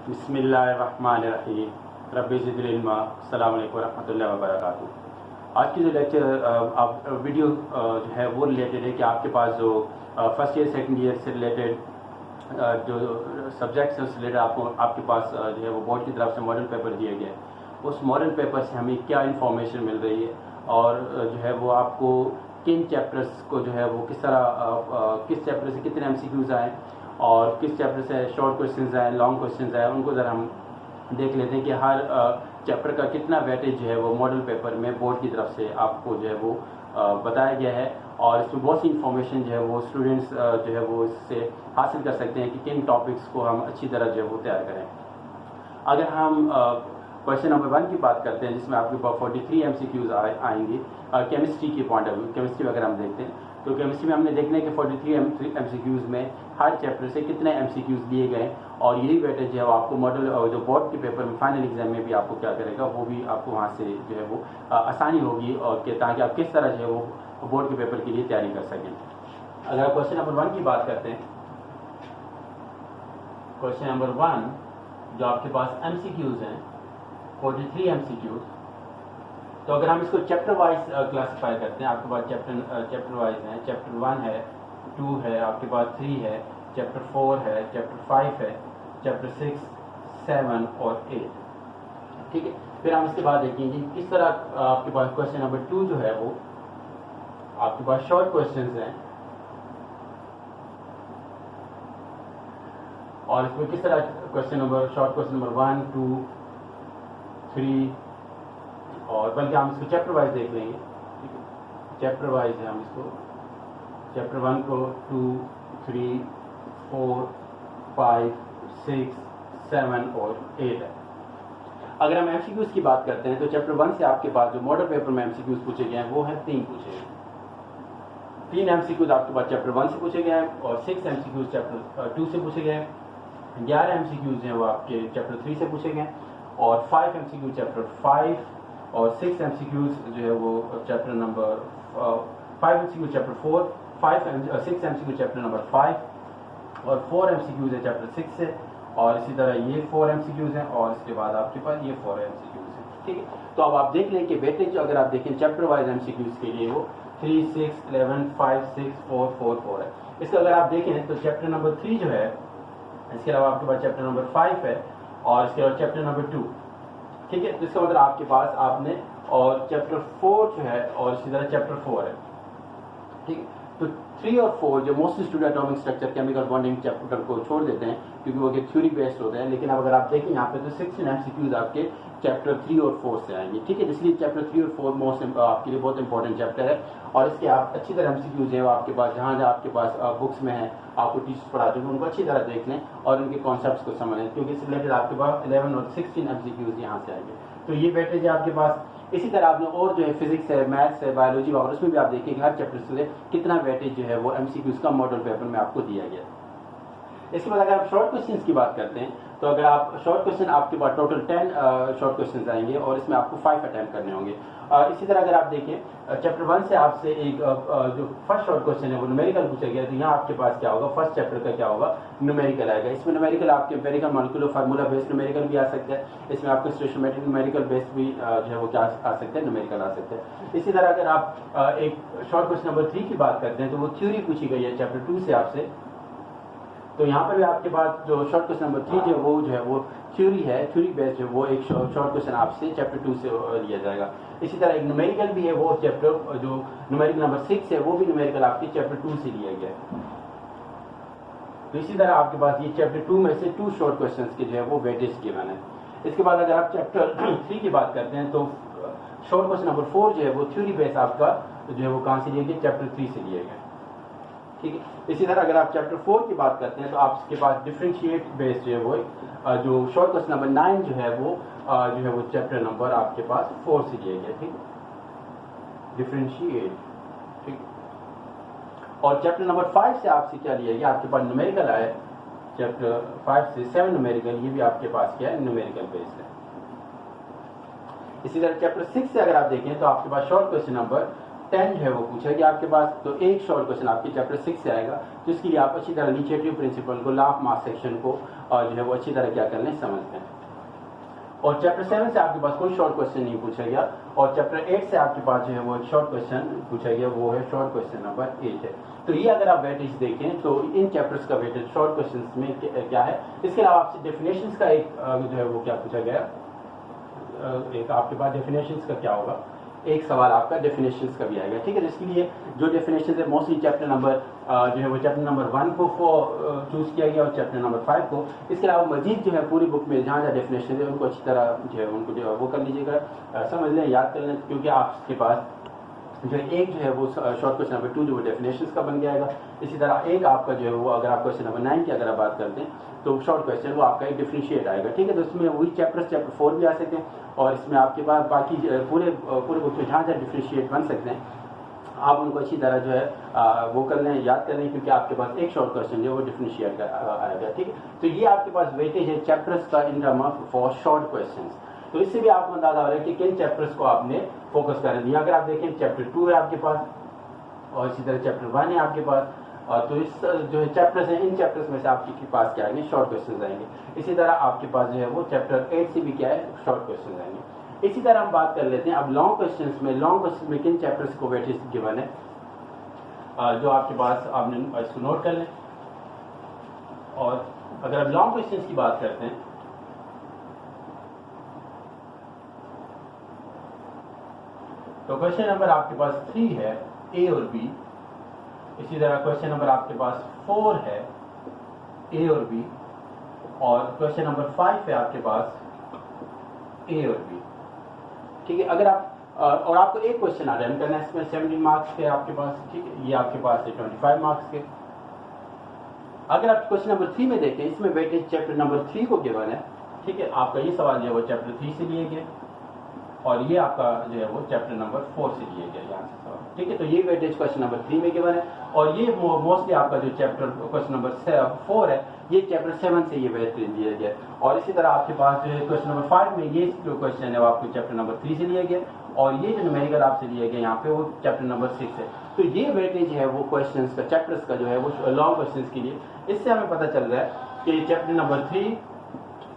बिस्मिल्लाहिर्रहमानिर्रहीम रब्बि ज़िदनी इल्मा। अस्सलामु अलैकुम रहमतुल्लाहि व बरकातुहू। आज की जो लेक्चर आप वीडियो जो है वो रिलेटेड है कि आपके पास जो फर्स्ट ईयर सेकंड ईयर से रिलेटेड जो सब्जेक्ट्स हैं उससे रिलेटेड आपके पास जो है वो बोर्ड की तरफ से मॉडल पेपर दिए गए। उस मॉडल पेपर से हमें क्या इन्फॉर्मेशन मिल रही है और जो है वो आपको किन चैप्टर्स को जो है वो किस तरह किस चैप्टर से कितने MCQs आए और किस चैप्टर से शॉर्ट क्वेश्चंस आए, लॉन्ग क्वेश्चंस आए, उनको ज़रा हम देख लेते हैं कि हर चैप्टर का कितना वेटेज जो है वो मॉडल पेपर में बोर्ड की तरफ से आपको जो है वो बताया गया है। और इसमें बहुत सी इन्फॉर्मेशन जो है वो स्टूडेंट्स जो है वो इससे हासिल कर सकते हैं कि किन टॉपिक्स को हम अच्छी तरह जो है वो तैयार करें। अगर हम क्वेश्चन नंबर 1 की बात करते हैं जिसमें आपके पास 43 MCQs आएंगे केमिस्ट्री के पॉइंट ऑफ व्यू। केमिस्ट्री में अगर हम देखते हैं तो केमिस्ट्री में हमने देखना है कि 43 MCQs में हर चैप्टर से कितने MCQs लिए गए और यही वेटेज है वो आपको मॉडल जो बोर्ड के पेपर में फाइनल एग्जाम में भी आपको क्या करेगा वो भी आपको वहाँ से जो है वो आसानी होगी और ताकि आप किस तरह जो है वो बोर्ड के पेपर के लिए तैयारी कर सकें। अगर आप क्वेश्चन नंबर 1 की बात करते हैं, क्वेश्चन नंबर 1 जो आपके पास MCQs हैं 43 MCQs, तो अगर हम इसको चैप्टर वाइज क्लासिफाई करते हैं, आपके पास चैप्टर वाइज हैं। चैप्टर 1 है, 2 है, आपके पास 3 है, चैप्टर 4 है, चैप्टर 5 है, चैप्टर 6, 7 और 8। ठीक है, फिर हम इसके बाद देखेंगे किस तरह आपके पास क्वेश्चन नंबर 2 जो है वो आपके पास शॉर्ट क्वेश्चंस हैं और इसमें किस तरह शॉर्ट क्वेश्चन नंबर 1, 2, 3 और बल्कि हम इसको चैप्टर वाइज देख लेंगे। ठीक है, चैप्टर वाइज है, हम इसको चैप्टर 1 को 2, 3, 4, 5, 6, 7 और 8 है। अगर हम MCQs की बात करते हैं तो चैप्टर 1 से आपके पास जो मॉडल पेपर में MCQs पूछे गए हैं वो है 3 पूछे गए। 3 MCQs आपके पास चैप्टर 1 से पूछे गए हैं और 6 MCQs चैप्टर 2 से पूछे गए हैं। 11 MCQs हैं वो आपके चैप्टर 3 से पूछे गए और 5 MCQ चैप्टर 5 और 6 MCQs जो है वो chapter number 5 MCQ chapter 4, 6 MCQ chapter number 5 और 4 MCQs है चैप्टर 6 से और इसी तरह ये 4 MCQs हैं और इसके बाद आपके पास ये 4 MCQs हैं। ठीक है, तो अब आप देख लें कि वेटेज अगर आप देखें चैप्टर वाइज MCQs के लिए वो 3, 6, 11, 5, 6, 4, 4, 4 है। इसका अगर आप देखें तो चैप्टर नंबर 3 जो है, इसके अलावा आपके पास चैप्टर नंबर 5 है और इसके अलावा चैप्टर नंबर 2। ठीक है, तो इसका मतलब आपके पास आपने और चैप्टर 4 जो है और इसी तरह चैप्टर 4 है। ठीक है, तो 3 और 4 जो mostly student atomic structure chemical bonding chapter को छोड़ देते हैं क्योंकि वो थ्योरी बेस्ड होते हैं, लेकिन अब अगर आप देखें यहाँ पे तो 16 MCQs आपके चैप्टर 3 और 4 से आएंगे। ठीक है, इसलिए चैप्टर 3 और 4 आपके लिए बहुत इंपॉर्टेंट चैप्टर है और इसके आप अच्छी तरह MCQs हैं वो आपके पास जहाँ आपके पास बुक्स में है, आपको टीचर्स पढ़ाते हैं, उनको अच्छी तरह देख लें और उनके कॉन्सेप्ट्स को समझ लें क्योंकि इससे रिलेटेड आपके पास 11 और 16 MCQs यहाँ से आएंगे। तो ये वेटेज है आपके पास। इसी तरह आपने और जो है फिजिक्स है, मैथ्स है, बायोलॉजी और उसमें भी आप देखेंगे हर चैप्टर से कितना वेटेज जो है वो MCQs का मॉडल पेपर में आपको दिया गया। इसके बाद अगर आप शॉर्ट क्वेश्चंस की बात करते हैं तो अगर आप शॉर्ट क्वेश्चन आपके पास टोटल 10 शॉर्ट क्वेश्चंस आएंगे और इसमें आपको 5 अटेम्प्ट करने होंगे। इसी तरह अगर आप देखें चैप्टर 1 से आपसे एक जो फर्स्ट शॉर्ट क्वेश्चन है वो न्यूमेरिकल पूछा गया, तो यहाँ आपके पास क्या होगा, फर्स्ट चैप्टर का क्या होगा, न्यूमेरिकल आएगा। इसमें न्यूमेरिकल आपके empirical molecular formula based numerical भी आ सकता है, इसमें आपको स्टोइचियोमेट्रिक न्यूमेरिकल बेस्ड भी जो है वो क्या आ सकता है, न्यूमेरिकल आ सकता है। इसी तरह अगर आप एक शॉर्ट क्वेश्चन नंबर 3 की बात करते हैं तो वो थ्योरी पूछी गई है चैप्टर 2 से आपसे, तो यहाँ पर भी आपके पास जो शॉर्ट क्वेश्चन नंबर 3 जो है वो थ्योरी है, थ्योरी बेस्ड है, वो एक शॉर्ट क्वेश्चन आपसे चैप्टर 2 से लिया जाएगा। इसी तरह एक न्यूमेरिकल भी है, वो चैप्टर जो न्यूमेरिकल नंबर 6 है वो भी न्यूमेरिकल आपके चैप्टर 2 से लिया गया है। तो इसी तरह आपके पास ये चैप्टर 2 में से 2 शॉर्ट क्वेश्चन के जो है वो वेटेज गिवन है। इसके बाद अगर आप चैप्टर 3 की बात करते हैं तो शॉर्ट क्वेश्चन नंबर 4 जो है वो थ्योरी बेस्ड आपका जो है वो कहाँ से लिया गया, चैप्टर 3 से लिया गया। ठीक है, इसी तरह अगर आप चैप्टर 4 की बात करते हैं तो आपके पास डिफरेंशिएट बेस्ड जो है वो जो शॉर्ट क्वेश्चन नंबर 9 जो है वो चैप्टर नंबर आपके पास 4 से लिया गया। ठीक, डिफरेंशिएट। ठीक, और चैप्टर नंबर 5 से आपसे क्या लिया गया, आपके पास न्यूमेरिकल आया, चैप्टर 5 से 7 न्यूमेरिकल, ये भी आपके पास क्या है, न्यूमेरिकल बेस्ड है। इसी तरह चैप्टर 6 से अगर आप देखें तो आपके पास शॉर्ट क्वेश्चन नंबर 10 जो है वो पूछा गया आपके पास, तो एक शॉर्ट क्वेश्चन आपके चैप्टर 6 से आएगा, जिसके लिए आप अच्छी तरह इनिशिएटिव प्रिंसिपल को, लॉ ऑफ मास सेक्शन को और जो है वो अच्छी तरह क्या कर लें, समझ लें। और चैप्टर 7 से आपके पास कोई शॉर्ट क्वेश्चन नहीं पूछा गया, और चैप्टर 8 से आपके पास जो है वो एक शॉर्ट क्वेश्चन पूछा गया, वो है शॉर्ट क्वेश्चन नंबर 8 है। तो ये अगर आप वेटेज देखें तो इन चैप्टर्स का वेटेज शॉर्ट क्वेश्चंस में क्या है। इसके अलावा आपसे डेफिनेशंस का एक जो है वो क्या पूछा गया, एक आपके पास डेफिनेशंस का क्या होगा, एक सवाल आपका डेफिनेशंस का भी आएगा, ठीक है। जिसके लिए जो डेफिनेशन है मोस्टली चैप्टर नंबर जो है वो चैप्टर नंबर 1 को चूज किया गया और चैप्टर नंबर 5 को। इसके अलावा मजीद जो है पूरी बुक में जहाँ जहाँ डेफिनेशन है उनको अच्छी तरह जो है उनको जो है वो कर लीजिएगा, समझ लें, याद कर लें, क्योंकि आपके पास जो है एक जो है वो शॉर्ट क्वेश्चन नंबर 2 जो वो डेफिनेशंस का बन जाएगा। इसी तरह एक आपका जो है वो अगर आप क्वेश्चन नंबर 9 की अगर आप बात करते हैं तो शॉर्ट क्वेश्चन वो आपका एक डिफरेंशिएट आएगा, ठीक है। तो इसमें वही चैप्टर 4 भी आ सकते हैं, और इसमें आपके पास बाकी पूरे बुक में जहाँ जहाँ डिफरेंशिएट बन सकते हैं आप उनको अच्छी तरह जो है वो कर लें, याद कर लें, क्योंकि आपके पास एक शॉर्ट क्वेश्चन जो है वो डिफरेंशिएट का आएगा, ठीक है। तो ये आपके पास वेटेज है चैप्टर्स का in term of for short question. तो इससे भी आपको अंदाजा हो रहा है कि किन चैप्टर्स को आपने फोकस करना दिया। अगर आप देखें चैप्टर 2 है आपके पास, और इसी तरह चैप्टर 1 है आपके पास, और तो इस जो है चैप्टर्स हैं, इन चैप्टर्स में से आपके पास क्या आएंगे, शॉर्ट क्वेश्चन आएंगे। इसी तरह आपके पास जो है वो चैप्टर 8 से भी क्या है, शॉर्ट क्वेश्चन आएंगे। इसी तरह हम बात कर लेते हैं अब लॉन्ग क्वेश्चन में किन चैप्टर्स को वेटेज गिवन है, जो आपके पास आपने इसको नोट कर लें। और अगर आप लॉन्ग क्वेश्चन की बात करते हैं तो क्वेश्चन नंबर आपके पास 3 है, ए और बी। इसी तरह क्वेश्चन नंबर आपके पास 4 है, ए और बी, और क्वेश्चन नंबर 5 है आपके पास, ए और बी, ठीक है। अगर आप और आपको एक क्वेश्चन आ रहा है करना, इसमें 17 मार्क्स के आपके पास, ठीक है, ये आपके पास है 25 मार्क्स के। अगर आप क्वेश्चन नंबर 3 में देखें, इसमें वेटेज चैप्टर नंबर 3 को गिवन है, ठीक है। आपका ये सवाल जो है वो चैप्टर 3 से लिए गए, और ये आपका जो है वो चैप्टर नंबर 4 से लिए गया यहाँ से सवाल, ठीक है। तो ये वेटेज क्वेश्चन नंबर 3 में गिवन है, और ये मोस्टली आपका जो चैप्टर क्वेश्चन नंबर 4 है ये चैप्टर 7 से ये वेटेज दिया गया। और इसी तरह आपके पास जो है क्वेश्चन नंबर 5 में ये जो क्वेश्चन है वो आपको चैप्टर नंबर 3 से लिया गया, और ये जो न्यूमेरिकल आपसे लिया गया यहाँ पे वो चैप्टर नंबर 6 है। तो ये वेटेज है वो क्वेश्चंस का, चैप्टर्स का जो है वो लॉन्ग क्वेश्चंस के लिए। इससे हमें पता चल रहा है कि चैप्टर नंबर 3,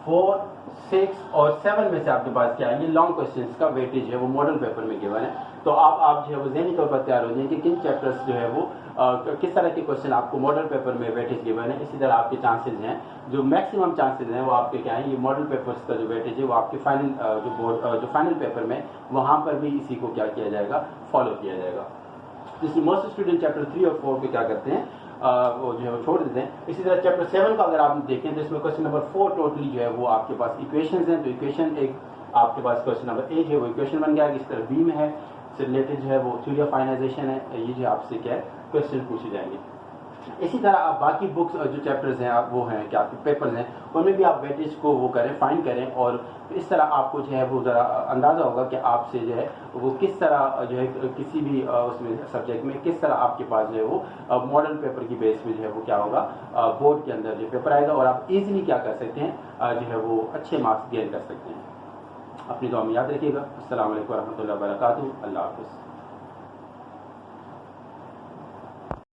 4, 6 और 7 में से आपके पास क्या है, ये लॉन्ग क्वेश्चंस का वेटेज है वो मॉडल पेपर में गिवन है। तो आप जो है वो ज़हनी तौर पर तैयार हो जाए कि किन चैप्टर्स जो है वो किस तरह के क्वेश्चन आपको मॉडल पेपर में वेटेज गिवन है। इसी तरह आपके चांसेस हैं, जो मैक्सिमम चांसेस हैं वो आपके क्या है, ये मॉडल पेपर्स का जो वेटेज है वो आपके फाइनल जो फाइनल पेपर में वहाँ पर भी इसी को क्या किया जाएगा, फॉलो किया जाएगा। जिसमें मोस्ट स्टूडेंट चैप्टर 3 और 4 पे क्या करते हैं, वो जो है वो छोड़ देते हैं। इसी तरह चैप्टर 7 का अगर आप देखें तो इसमें क्वेश्चन नंबर 4 टोटली जो है वो आपके पास इक्वेशंस हैं। तो इक्वेशन एक आपके पास क्वेश्चन नंबर 1 है वो इक्वेशन बन गया, इस तरह बी में है, इससे रिलेटेड जो है वो थ्योरी ऑफ फाइनाइजेशन है, ये जो आपसे क्या है क्वेश्चन पूछे जाएंगे। इसी तरह आप बाकी बुक्स जो चैप्टर्स हैं आप वो हैं क्या आपके पेपर्स हैं उनमें भी आप वेटेज को वो करें, फाइंड करें, और इस तरह आपको जो है वो ज़रा अंदाज़ा होगा कि आपसे जो है वो किस तरह जो है किसी भी उसमें सब्जेक्ट में किस तरह आपके पास जो है वो मॉडल पेपर की बेस में जो है वो क्या होगा, बोर्ड के अंदर जो पेपर आएगा, और आप इजीली क्या कर सकते हैं जो है वो अच्छे मार्क्स गेन कर सकते हैं। अपनी दुआ में याद रखिएगा। अस्सलाम वालेकुम रहमतुल्लाहि व बरकातुहू। अल्लाह हाफ़िज़।